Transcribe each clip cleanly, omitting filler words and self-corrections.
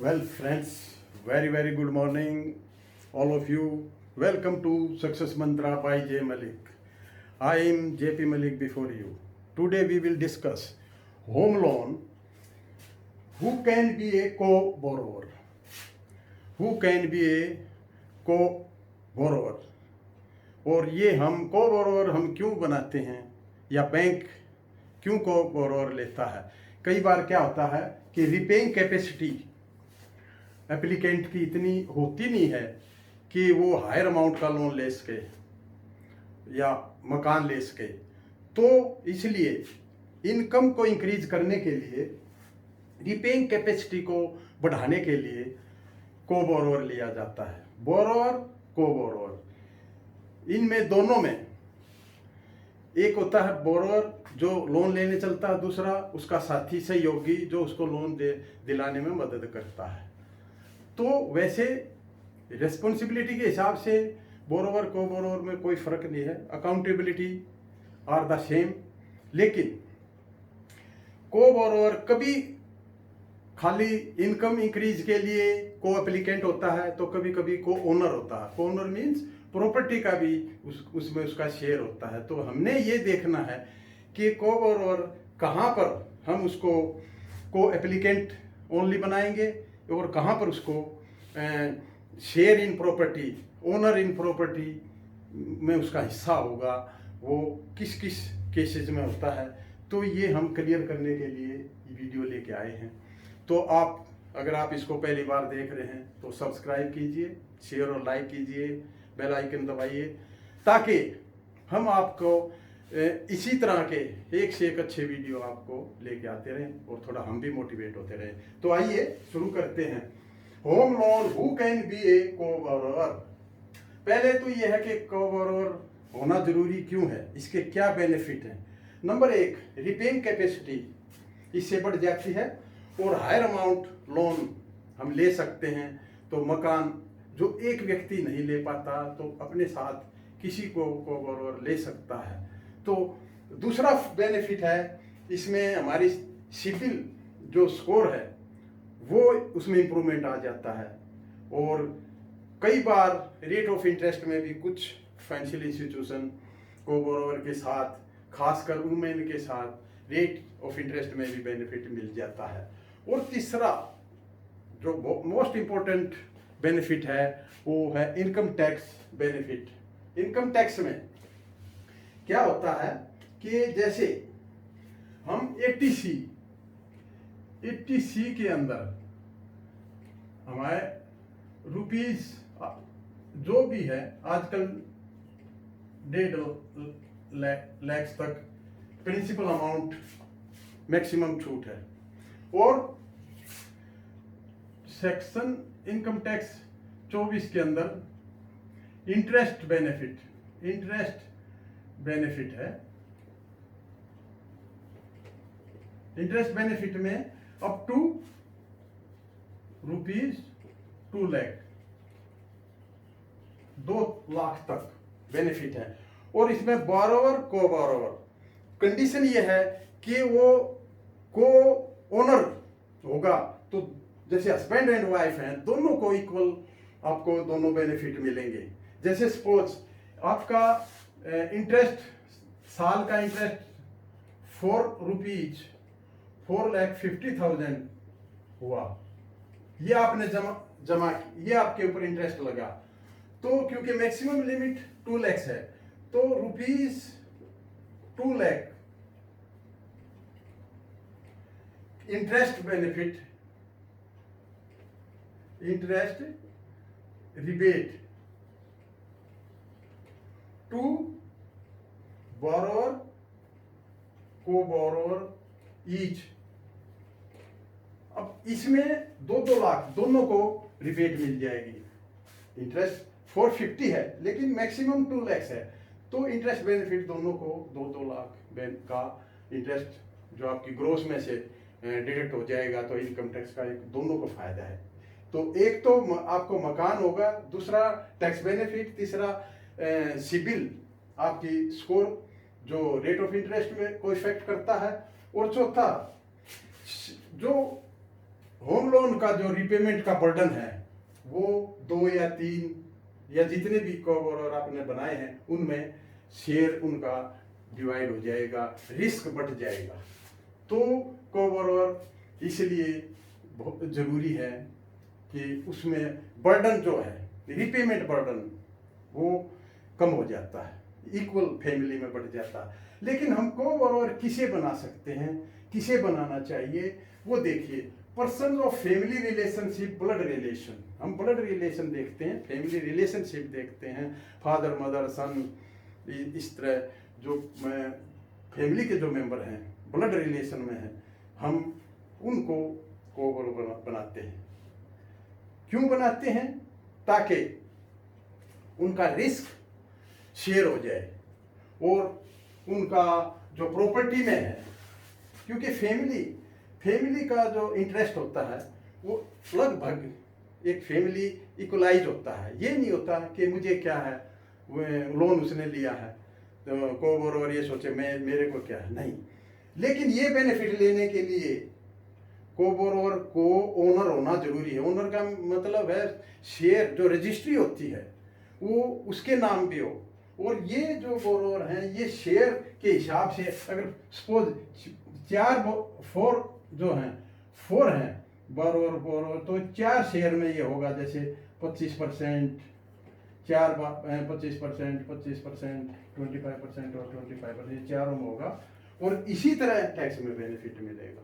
Well, friends, very good morning, all of you. Welcome to Success Mantra by J. Malik. I am JP Malik before you. Today we will discuss home loan. Who can be a co-borrower? Who can be a co-borrower? और ये हम को-borrower हम क्यों बनाते हैं या bank क्यों को-borrower लेता है? कई बार क्या होता है कि रिपेइंग कैपेसिटी एप्लीकेंट की इतनी होती नहीं है कि वो हायर अमाउंट का लोन ले सके या मकान ले सके, तो इसलिए इनकम को इंक्रीज करने के लिए, रिपेइंग कैपेसिटी को बढ़ाने के लिए को बोरोवर लिया जाता है। बोरोवर, को बोरोवर, इनमें दोनों में एक होता है बोरोवर जो लोन लेने चलता है, दूसरा उसका साथी सहयोगी जो उसको लोन दिलाने में मदद करता है। तो वैसे रिस्पॉन्सिबिलिटी के हिसाब से बोरोवर को बोरोवर में कोई फर्क नहीं है, अकाउंटेबिलिटी आर द सेम। लेकिन को बोरोवर कभी खाली इनकम इंक्रीज के लिए को एप्लीकेंट होता है, तो कभी कभी को ओनर होता है। को ओनर मीन्स प्रॉपर्टी का भी उसमें उसका शेयर होता है। तो हमने ये देखना है कि को बोरोवर कहाँ पर हम उसको को एप्लीकेंट ओनली बनाएंगे और कहाँ पर उसको share in property, owner in property में उसका हिस्सा होगा, वो किस किस केसेस में होता है। तो ये हम क्लियर करने के लिए वीडियो लेके आए हैं। तो आप अगर आप इसको पहली बार देख रहे हैं तो सब्सक्राइब कीजिए, शेयर और लाइक कीजिए, बेल आइकन दबाइए, ताकि हम आपको इसी तरह के एक से एक अच्छे वीडियो आपको लेके आते रहें और थोड़ा हम भी मोटिवेट होते रहें। तो आइए शुरू करते हैं। Home loan, who can be a co borrower. पहले तो यह है कि को-बोरोवर होना जरूरी क्यों है, इसके क्या बेनिफिट हैं। नंबर एक, रिपेइंग कैपेसिटी इससे बढ़ जाती है और हायर अमाउंट लोन हम ले सकते हैं। तो मकान जो एक व्यक्ति नहीं ले पाता तो अपने साथ किसी को-बोरोवर ले सकता है। तो दूसरा बेनिफिट है, इसमें हमारी सिबिल जो स्कोर है वो उसमें इम्प्रूवमेंट आ जाता है। और कई बार रेट ऑफ इंटरेस्ट में भी कुछ फाइनेंशियल इंस्टीट्यूशन को बोरोवर के साथ, खासकर वुमेन के साथ, रेट ऑफ इंटरेस्ट में भी बेनिफिट मिल जाता है। और तीसरा जो मोस्ट इम्पोर्टेंट बेनिफिट है वो है income tax benefit. Income tax में क्या होता है कि जैसे हम एटीसी के अंदर हमारे रुपीज जो भी है आजकल 1.5 लाख तक प्रिंसिपल अमाउंट मैक्सिमम छूट है। और सेक्शन इनकम टैक्स 24 के अंदर इंटरेस्ट बेनिफिट है। इंटरेस्ट बेनिफिट में अप टू ₹2 लाख, 2 लाख तक बेनिफिट है। और इसमें बोरोवर को बोरोवर कंडीशन ये है कि वो को ओनर होगा, तो जैसे हस्बैंड एंड वाइफ हैं, दोनों को इक्वल आपको दोनों बेनिफिट मिलेंगे। जैसे सपोज आपका इंटरेस्ट, साल का इंटरेस्ट ₹4,50,000 हुआ, ये आपने जमा ये आपके ऊपर इंटरेस्ट लगा। तो क्योंकि मैक्सिमम लिमिट 2 लाख है, तो ₹2 lakh interest benefit, interest rebate to borrower को बोरोवर ईच। अब इसमें 2-2 लाख दोनों को रिबेट मिल जाएगी। इंटरेस्ट 450 है लेकिन मैक्सिमम 2 लाख है, तो इंटरेस्ट बेनिफिट दोनों को 2-2 लाख का इंटरेस्ट जो आपकी ग्रोस में से डिडक्ट हो जाएगा। तो इनकम टैक्स का एक दोनों को फायदा है। तो एक तो आपको मकान होगा, दूसरा टैक्स बेनिफिट, तीसरा सिबिल आपकी स्कोर जो रेट ऑफ इंटरेस्ट में को इफेक्ट करता है, और चौथा जो होम लोन लोन का जो रिपेमेंट का बर्डन है वो 2 या 3 या जितने भी कोबोरोर आपने बनाए हैं उनमें शेयर उनका डिवाइड हो जाएगा, रिस्क बढ़ जाएगा। तो कोबोरोर इसलिए बहुत ज़रूरी है कि उसमें बर्डन जो है, रिपेमेंट बर्डन, वो कम हो जाता है, इक्वल फैमिली में बढ़ जाता है। लेकिन हम कोबोरोर किसे बना सकते हैं, किसे बनाना चाहिए, वो देखिए। Person of family relationship, blood relation, हम ब्लड रिलेशन देखते हैं, फैमिली रिलेशनशिप देखते हैं, फादर मदर सन, इस तरह जो फैमिली के जो मेंबर हैं ब्लड रिलेशन में हैं, हम उनको कोबोरोर बनाते हैं। क्यों बनाते हैं? ताकि उनका रिस्क शेयर हो जाए और उनका जो प्रॉपर्टी में है, क्योंकि फैमिली का जो इंटरेस्ट होता है वो लगभग एक फैमिली इक्वलाइज होता है। ये नहीं होता कि मुझे क्या है, वो लोन उसने लिया है तो कोबोरोर ये सोचे मेरे को क्या है, नहीं। लेकिन ये बेनिफिट लेने के लिए कोबोरोर को ओनर होना जरूरी है। ओनर का मतलब है शेयर जो रजिस्ट्री होती है वो उसके नाम पे हो, और ये जो बोरोर हैं ये शेयर के हिसाब से, अगर सपोज 4 हैं बोरोर, तो 4 शेयर में ये होगा, जैसे 25%, 25%, 25%, 25% और 25%, ये चारों में होगा, और इसी तरह टैक्स में बेनिफिट मिलेगा।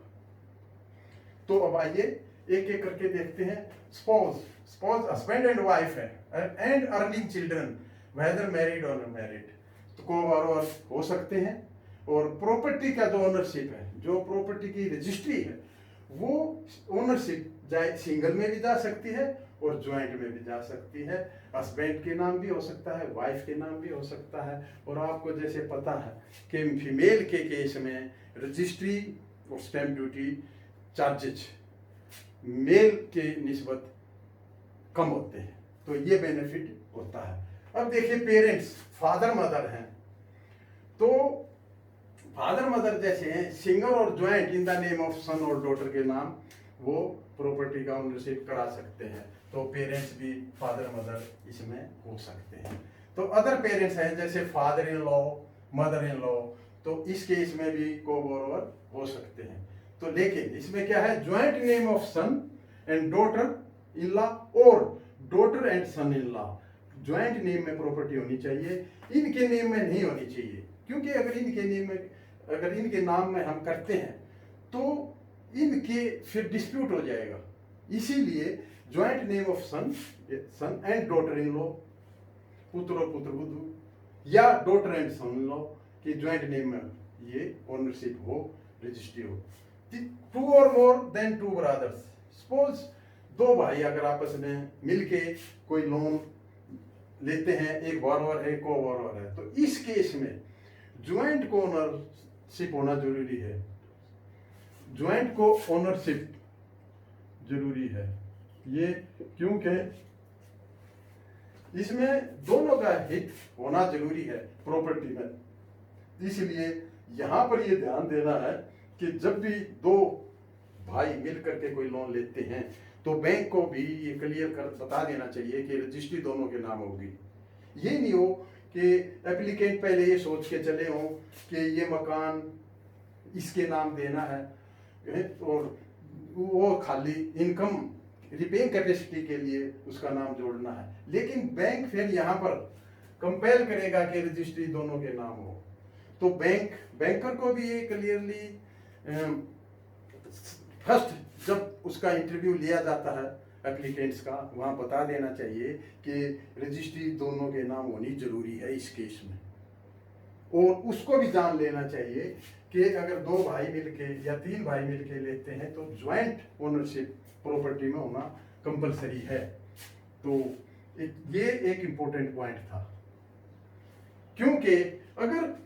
तो अब आइए एक एक करके देखते हैं। सपोज हस्बैंड एंड वाइफ है and earning children, whether married और अनमैरिड, तो कोबोरोर हो सकते हैं। और प्रॉपर्टी का जो ओनरशिप है, जो प्रॉपर्टी की रजिस्ट्री है, वो ओनरशिप चाहे सिंगल में भी जा सकती है और ज्वाइंट में भी जा सकती है। हस्बैंड के नाम भी हो सकता है, वाइफ के नाम भी हो सकता है। और आपको जैसे पता है कि फीमेल के केस में रजिस्ट्री और स्टैम्प ड्यूटी चार्जेज मेल के निस्बत कम होते हैं, तो ये बेनिफिट होता है। अब देखिए पेरेंट्स, फादर मदर हैं, तो फादर मदर जैसे हैं सिंगल और joint in the name of son और डॉटर के नाम वो प्रॉपर्टी का ओनरशिप करा सकते हैं, तो पेरेंट्स भी फादर मदर इसमें हो सकते हैं। तो अदर पेरेंट्स हैं जैसे father in law, mother in law, तो इस केस में भी कोबोरोर हो सकते हैं। तो लेकिन इसमें क्या है, joint name of son and daughter in law और daughter and son in law, joint name में प्रॉपर्टी होनी चाहिए, इनके नेम में नहीं होनी चाहिए। क्योंकि अगर इनके नाम में हम करते हैं तो इनके फिर डिस्प्यूट हो जाएगा। इसीलिए joint name of son and daughter in law, पुत्र और पुत्रवधू, या daughter and son in law की ज्वाइंट नेम में ये ओनरशिप हो, रजिस्ट्री हो। 2 और मोर देन 2 ब्रदर्स, सपोज 2 भाई अगर आपस में मिलके कोई लोन लेते हैं, एक बोरोवर है, को बोरोवर है, तो इस केस में ज्वाइंट को ओनरशिप होना जरूरी है। ज्वाइंट को ओनरशिप जरूरी है, ये क्योंकि इसमें दोनों का हित होना जरूरी है प्रॉपर्टी में। इसलिए यहां पर ये ध्यान देना है कि जब भी 2 भाई मिल करके कोई लोन लेते हैं तो बैंक को भी ये क्लियर कर बता देना चाहिए कि रजिस्ट्री दोनों के नाम होगी। ये नहीं हो कि एप्लीकेंट पहले ये सोच के चले हों कि ये मकान इसके नाम देना है और वो खाली इनकम रिपेइंग कैपेसिटी के लिए उसका नाम जोड़ना है, लेकिन बैंक फिर यहाँ पर कंपेल करेगा कि रजिस्ट्री दोनों के नाम हो। तो बैंकर को भी ये क्लियरली फर्स्ट जब उसका इंटरव्यू लिया जाता है एप्लीकेंट्स का, वहाँ बता देना चाहिए कि रजिस्ट्री दोनों के नाम होनी जरूरी है इस केस में। और उसको भी जान लेना चाहिए कि अगर 2 भाई मिलके या 3 भाई मिलके लेते हैं तो ज्वाइंट ओनरशिप प्रॉपर्टी में होना कंपलसरी है। तो ये एक इम्पोर्टेंट पॉइंट था, क्योंकि अगर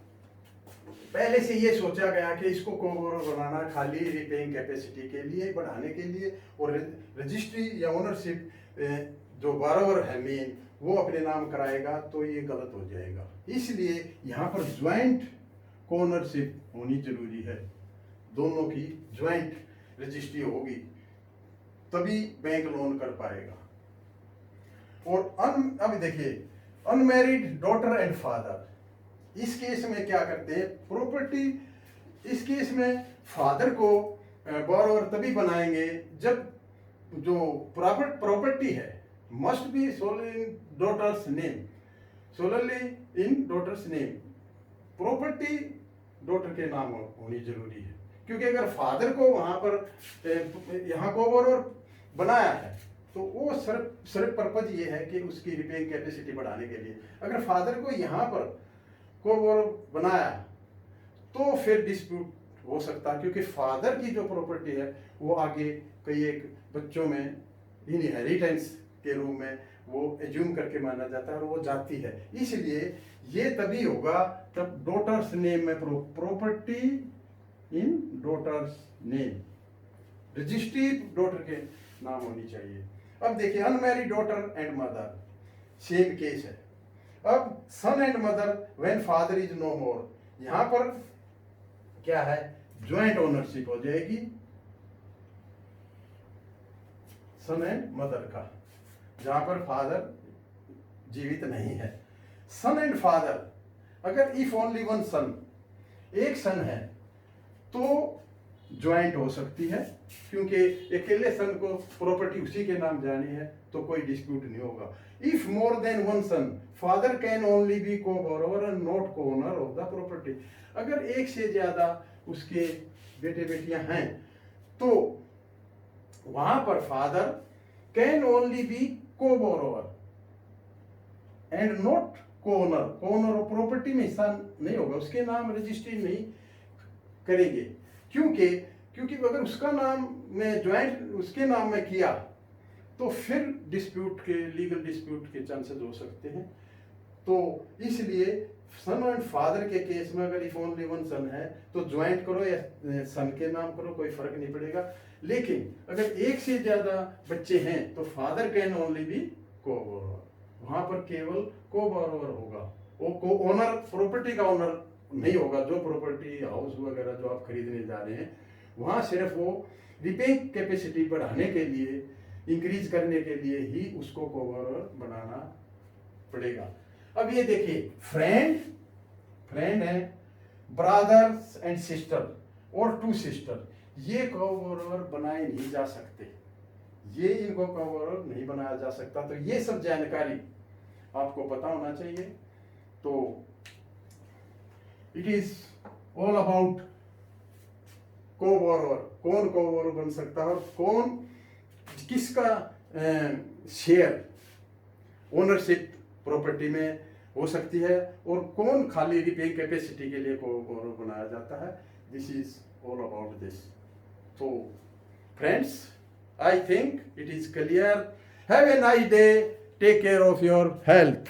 पहले से ये सोचा गया कि इसको कोबोरोर बनाना खाली रिपेइंग कैपेसिटी के लिए, बढ़ाने के लिए, और रजिस्ट्री या ओनरशिप जो बोरोवर है मेन वो अपने नाम कराएगा, तो ये गलत हो जाएगा। इसलिए यहाँ पर ज्वाइंट ओनरशिप होनी जरूरी है, दोनों की ज्वाइंट रजिस्ट्री होगी तभी बैंक लोन कर पाएगा। और अभी देखिए, अनमैरिड डॉटर एंड फादर, इस केस में क्या करते हैं, प्रॉपर्टी, इस केस में फादर को बोरोवर तभी बनाएंगे जब जो प्रॉपर्टी है must be solely in daughter's name, solely in daughter's name, property daughter के नाम होनी जरूरी है। क्योंकि अगर फादर को वहां पर यहाँ को बोरोवर बनाया है तो वो सिर्फ पर्पज ये है कि उसकी रिपेइंग कैपेसिटी बढ़ाने के लिए। अगर फादर को यहाँ पर को बोरोवर बनाया तो फिर डिस्प्यूट हो सकता है, क्योंकि फादर की जो प्रॉपर्टी है वो आगे कई एक बच्चों में इनहेरिटेंस के रूप में वो एज्यूम करके माना जाता है और वो जाती है। इसलिए ये तभी होगा तब डॉटर्स नेम में, property in daughter's name, registry daughter के नाम होनी चाहिए। अब देखिए, unmarried daughter and mother, same case है। अब son and mother when father is no more, यहां पर क्या है, ज्वाइंट ओनरशिप हो जाएगी सन एंड मदर का, जहां पर फादर जीवित नहीं है। सन एंड फादर, अगर इफ ओनली वन सन, एक सन है तो ज्वाइंट हो सकती है, क्योंकि अकेले सन को प्रॉपर्टी उसी के नाम जानी है तो कोई डिस्प्यूट नहीं होगा। If more than one son, father can only be co borrower and not co owner of the property, अगर एक से ज्यादा उसके बेटे बेटियां हैं तो वहां पर father can only be co borrower and not co owner, को ओनर ऑफ प्रॉपर्टी में हिस्सा नहीं होगा, उसके नाम रजिस्ट्री नहीं करेंगे। क्योंकि अगर उसका नाम में ज्वाइंट उसके नाम में किया तो फिर डिस्प्यूट के, लीगल डिस्प्यूट के चांसेस हो सकते हैं। तो इसलिए सन एंड फादर के केस में अगर इफ ओनली वन सन है तो ज्वाइंट करो या सन के नाम करो, कोई फर्क नहीं पड़ेगा। लेकिन अगर एक से ज्यादा बच्चे हैं तो father can only be co borrower, वहां पर केवल को बोरोवर होगा, वो को ओनर, प्रॉपर्टी का ओनर नहीं होगा। जो प्रॉपर्टी हाउस वगैरह जो आप खरीदने जा रहे हैं वहां सिर्फ वो रिपेइंग कैपेसिटी बढ़ाने के लिए, इंक्रीज करने के लिए ही उसको को बोरोवर बनाना पड़ेगा। अब ये देखिए, फ्रेंड है, ब्रदर्स एंड सिस्टर और टू सिस्टर, ये को बोरोवर बनाए नहीं जा सकते, ये इनको को बोरोवर नहीं बनाया जा सकता। तो ये सब जानकारी आपको पता होना चाहिए। तो इट इज ऑल अबाउट को बोरोवर, कौन को बोरोवर बन सकता है और कौन किसका शेयर ओनरशिप प्रॉपर्टी में हो सकती है और कौन खाली रिपेइंग कैपेसिटी के लिए को बोरोवर बनाया जाता है। This is all about this. तो friends, I think it is clear. Have a nice day, take care of your health.